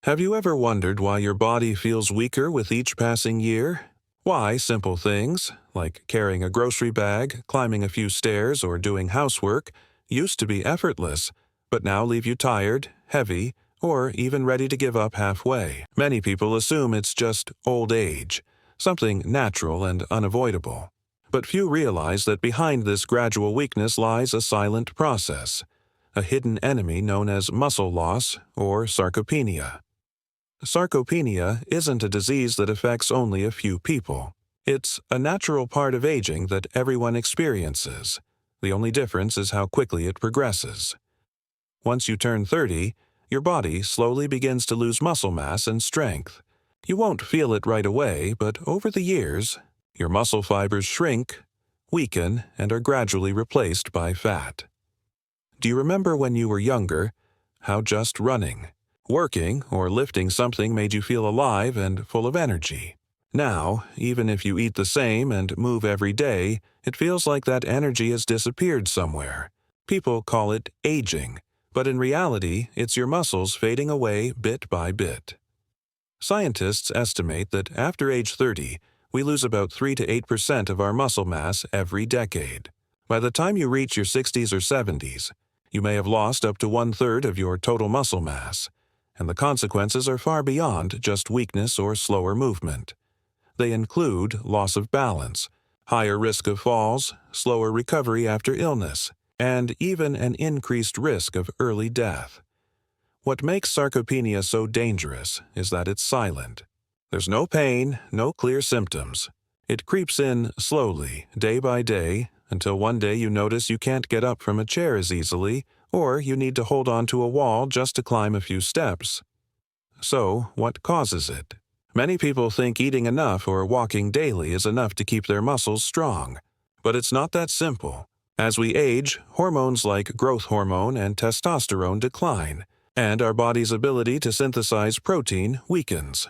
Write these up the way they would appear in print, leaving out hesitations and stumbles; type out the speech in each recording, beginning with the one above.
Have you ever wondered why your body feels weaker with each passing year? Why simple things, like carrying a grocery bag, climbing a few stairs, or doing housework, used to be effortless, but now leave you tired, heavy, or even ready to give up halfway? Many people assume it's just old age, something natural and unavoidable. But few realize that behind this gradual weakness lies a silent process, a hidden enemy known as muscle loss or sarcopenia. Sarcopenia isn't a disease that affects only a few people. It's a natural part of aging that everyone experiences. The only difference is how quickly it progresses. Once you turn 30, your body slowly begins to lose muscle mass and strength. You won't feel it right away, but over the years, your muscle fibers shrink, weaken, and are gradually replaced by fat. Do you remember when you were younger, how just running, working, or lifting something made you feel alive and full of energy? Now, even if you eat the same and move every day, it feels like that energy has disappeared somewhere. People call it aging, but in reality, it's your muscles fading away bit by bit. Scientists estimate that after age 30, we lose about 3 to 8% of our muscle mass every decade. By the time you reach your 60s or 70s, you may have lost up to 1/3 of your total muscle mass, and the consequences are far beyond just weakness or slower movement. They include loss of balance, higher risk of falls, slower recovery after illness, and even an increased risk of early death. What makes sarcopenia so dangerous is that it's silent. There's no pain, no clear symptoms. It creeps in slowly, day by day, until one day you notice you can't get up from a chair as easily, or you need to hold on to a wall just to climb a few steps. So, what causes it? Many people think eating enough or walking daily is enough to keep their muscles strong. But it's not that simple. As we age, hormones like growth hormone and testosterone decline, and our body's ability to synthesize protein weakens.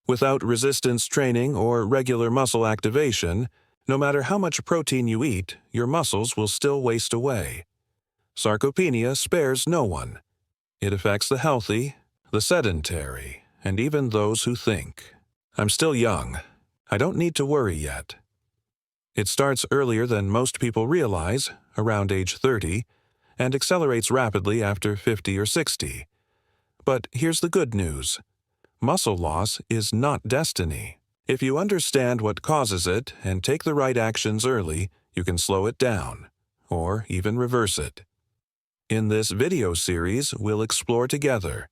Without resistance training or regular muscle activation, no matter how much protein you eat, your muscles will still waste away. Sarcopenia spares no one. It affects the healthy, the sedentary, and even those who think, "I'm still young. I don't need to worry yet." It starts earlier than most people realize, around age 30, and accelerates rapidly after 50 or 60. But here's the good news. Muscle loss is not destiny. If you understand what causes it and take the right actions early, you can slow it down, or even reverse it. In this video series, we'll explore together: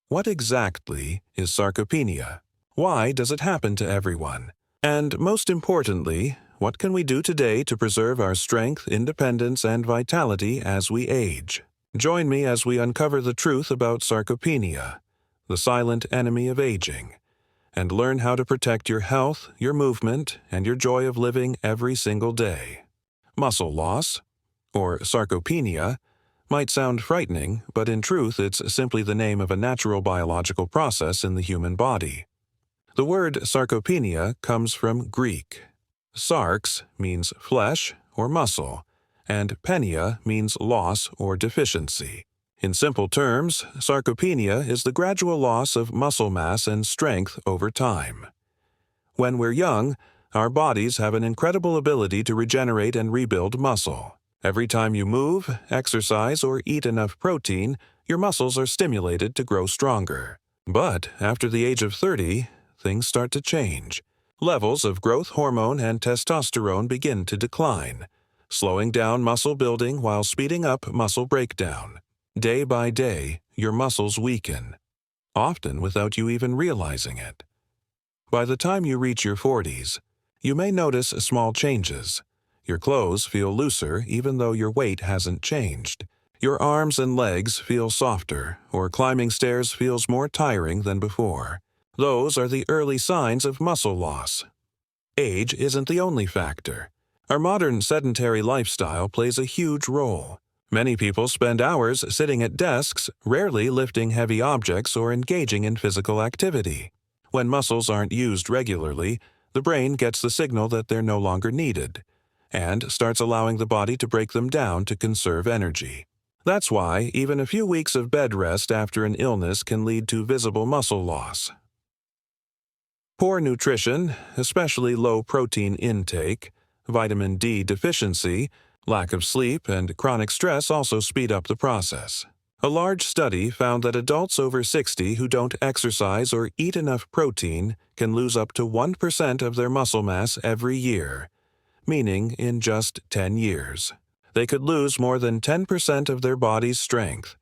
what exactly is sarcopenia? Why does it happen to everyone? And most importantly, what can we do today to preserve our strength, independence, and vitality as we age? Join me as we uncover the truth about sarcopenia, the silent enemy of aging, and learn how to protect your health, your movement, and your joy of living every single day. Muscle loss, or sarcopenia, might sound frightening, but in truth it's simply the name of a natural biological process in the human body. The word sarcopenia comes from Greek. Sarx means flesh or muscle, and penia means loss or deficiency. In simple terms, sarcopenia is the gradual loss of muscle mass and strength over time. When we're young, our bodies have an incredible ability to regenerate and rebuild muscle. Every time you move, exercise, or eat enough protein, your muscles are stimulated to grow stronger. But after the age of 30, things start to change. Levels of growth hormone and testosterone begin to decline, slowing down muscle building while speeding up muscle breakdown. Day by day, your muscles weaken, often without you even realizing it. By the time you reach your 40s, you may notice small changes. Your clothes feel looser even though your weight hasn't changed. Your arms and legs feel softer, or climbing stairs feels more tiring than before. Those are the early signs of muscle loss. Age isn't the only factor. Our modern sedentary lifestyle plays a huge role. Many people spend hours sitting at desks, rarely lifting heavy objects or engaging in physical activity. When muscles aren't used regularly, the brain gets the signal that they're no longer needed, and starts allowing the body to break them down to conserve energy. That's why even a few weeks of bed rest after an illness can lead to visible muscle loss. Poor nutrition, especially low protein intake, vitamin D deficiency, lack of sleep, and chronic stress also speed up the process. A large study found that adults over 60 who don't exercise or eat enough protein can lose up to 1% of their muscle mass every year, meaning in just 10 years. They could lose more than 10% of their body's strength.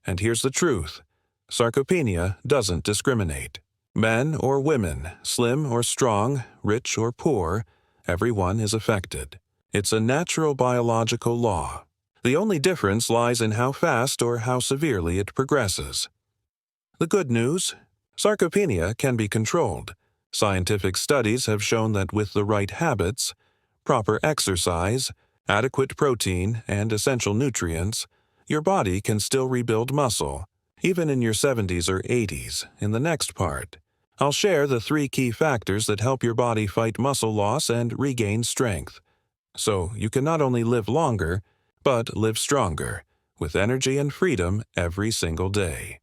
And here's the truth: sarcopenia doesn't discriminate. Men or women, slim or strong, rich or poor, everyone is affected. It's a natural biological law. The only difference lies in how fast or how severely it progresses. The good news: sarcopenia can be controlled. Scientific studies have shown that with the right habits, proper exercise, adequate protein, and essential nutrients, your body can still rebuild muscle, even in your 70s or 80s. In the next part, I'll share the 3 key factors that help your body fight muscle loss and regain strength, so you can not only live longer, but live stronger, with energy and freedom every single day.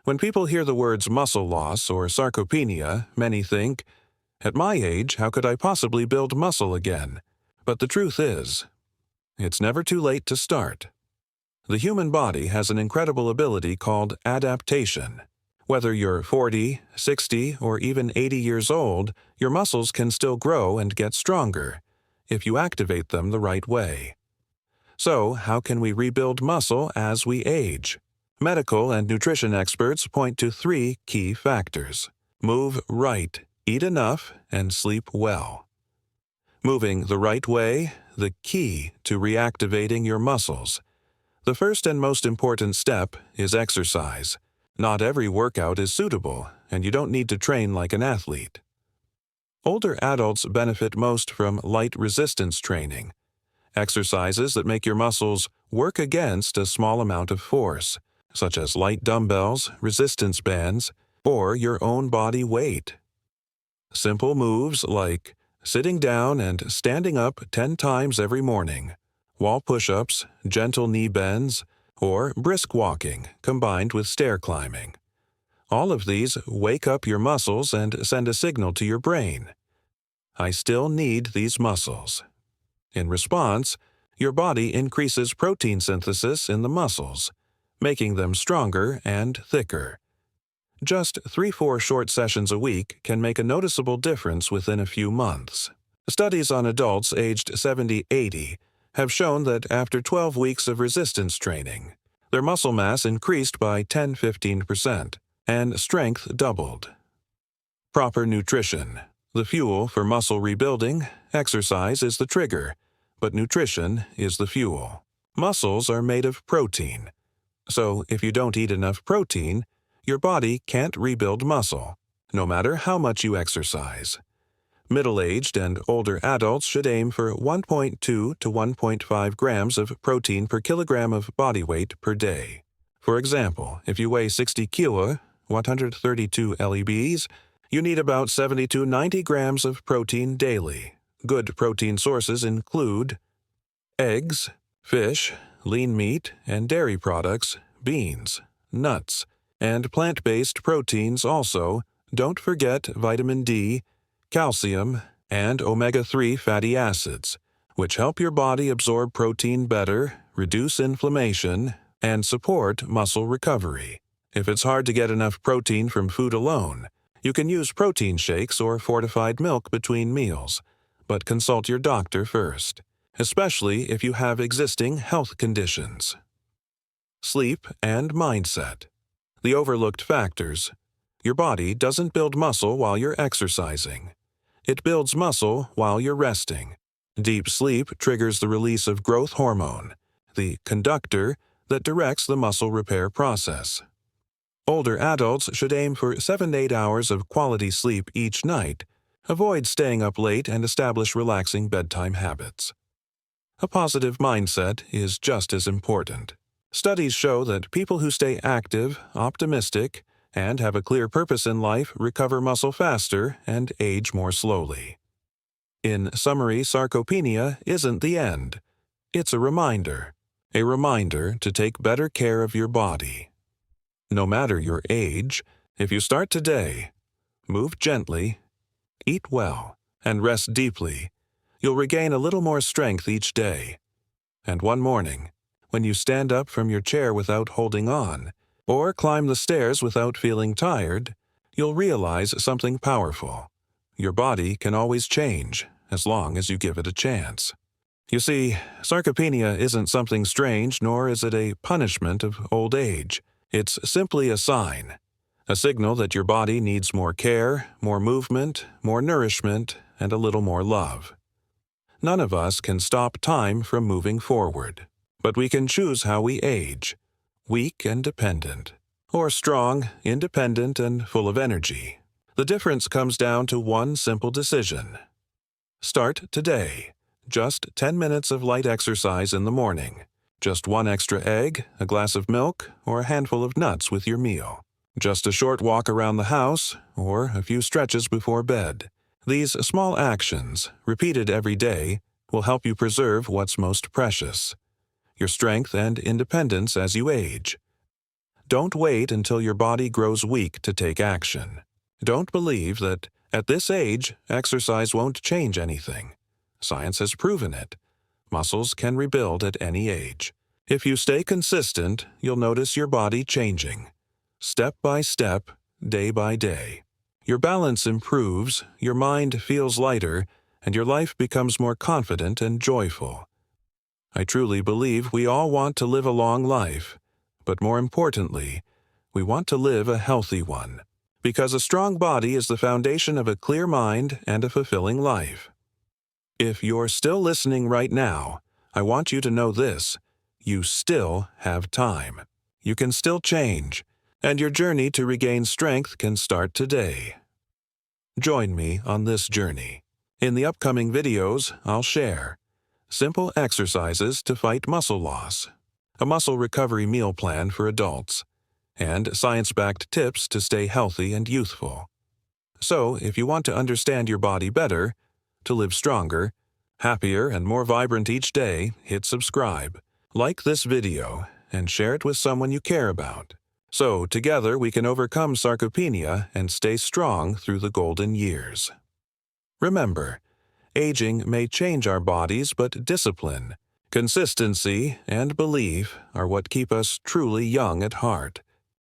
When people hear the words muscle loss or sarcopenia, many think, "At my age, how could I possibly build muscle again?" But the truth is, it's never too late to start. The human body has an incredible ability called adaptation. Whether you're 40, 60, or even 80 years old, your muscles can still grow and get stronger if you activate them the right way. So, how can we rebuild muscle as we age? Medical and nutrition experts point to 3 key factors: move right, eat enough, and sleep well. Moving the right way, the key to reactivating your muscles. The first and most important step is exercise. Not every workout is suitable, and you don't need to train like an athlete. Older adults benefit most from light resistance training, exercises that make your muscles work against a small amount of force, such as light dumbbells, resistance bands, or your own body weight. Simple moves like sitting down and standing up 10 times every morning, wall push-ups, gentle knee bends, or brisk walking combined with stair climbing. All of these wake up your muscles and send a signal to your brain: I still need these muscles. In response, your body increases protein synthesis in the muscles, making them stronger and thicker. Just 3-4 short sessions a week can make a noticeable difference within a few months. Studies on adults aged 70-80 have shown that after 12 weeks of resistance training, their muscle mass increased by 10-15%, and strength doubled. Proper nutrition. The fuel for muscle rebuilding, exercise is the trigger, but nutrition is the fuel. Muscles are made of protein, so if you don't eat enough protein, your body can't rebuild muscle, no matter how much you exercise. Middle-aged and older adults should aim for 1.2 to 1.5 grams of protein per kilogram of body weight per day. For example, if you weigh 60 kg, 132 lbs, you need about 70 to 90 grams of protein daily. Good protein sources include eggs, fish, lean meat and dairy products, beans, nuts, and plant-based proteins also. Don't forget vitamin D, calcium, and omega-3 fatty acids, which help your body absorb protein better, reduce inflammation, and support muscle recovery. If it's hard to get enough protein from food alone, you can use protein shakes or fortified milk between meals, but consult your doctor first, especially if you have existing health conditions. Sleep and mindset. The overlooked factors. Your body doesn't build muscle while you're exercising. It builds muscle while you're resting. Deep sleep triggers the release of growth hormone, the conductor that directs the muscle repair process. Older adults should aim for 7 to 8 hours of quality sleep each night. Avoid staying up late and establish relaxing bedtime habits. A positive mindset is just as important. Studies show that people who stay active, optimistic, and have a clear purpose in life recover muscle faster and age more slowly. In summary, sarcopenia isn't the end. It's a reminder. a reminder to take better care of your body. No matter your age, if you start today, move gently, eat well, and rest deeply, you'll regain a little more strength each day. And one morning, when you stand up from your chair without holding on, or climb the stairs without feeling tired, you'll realize something powerful. Your body can always change, as long as you give it a chance. You see, sarcopenia isn't something strange, nor is it a punishment of old age. It's simply a sign, a signal that your body needs more care, more movement, more nourishment, and a little more love. None of us can stop time from moving forward, but we can choose how we age, weak and dependent, or strong, independent, and full of energy. The difference comes down to one simple decision. Start today. Just 10 minutes of light exercise in the morning. Just one extra egg, a glass of milk, or a handful of nuts with your meal. Just a short walk around the house, or a few stretches before bed. These small actions, repeated every day, will help you preserve what's most precious: your strength and independence as you age. Don't wait until your body grows weak to take action. Don't believe that, at this age, exercise won't change anything. Science has proven it. Muscles can rebuild at any age. If you stay consistent, you'll notice your body changing. Step by step, day by day. Your balance improves, your mind feels lighter, and your life becomes more confident and joyful. I truly believe we all want to live a long life, but more importantly, we want to live a healthy one, because a strong body is the foundation of a clear mind and a fulfilling life. If you're still listening right now, I want you to know this: you still have time. You can still change, and your journey to regain strength can start today. Join me on this journey. In the upcoming videos, I'll share simple exercises to fight muscle loss, a muscle recovery meal plan for adults, and science-backed tips to stay healthy and youthful. So, if you want to understand your body better, to live stronger, happier, and more vibrant each day, hit subscribe, like this video, and share it with someone you care about. So, together we can overcome sarcopenia and stay strong through the golden years. Remember, aging may change our bodies, but discipline, consistency, and belief are what keep us truly young at heart.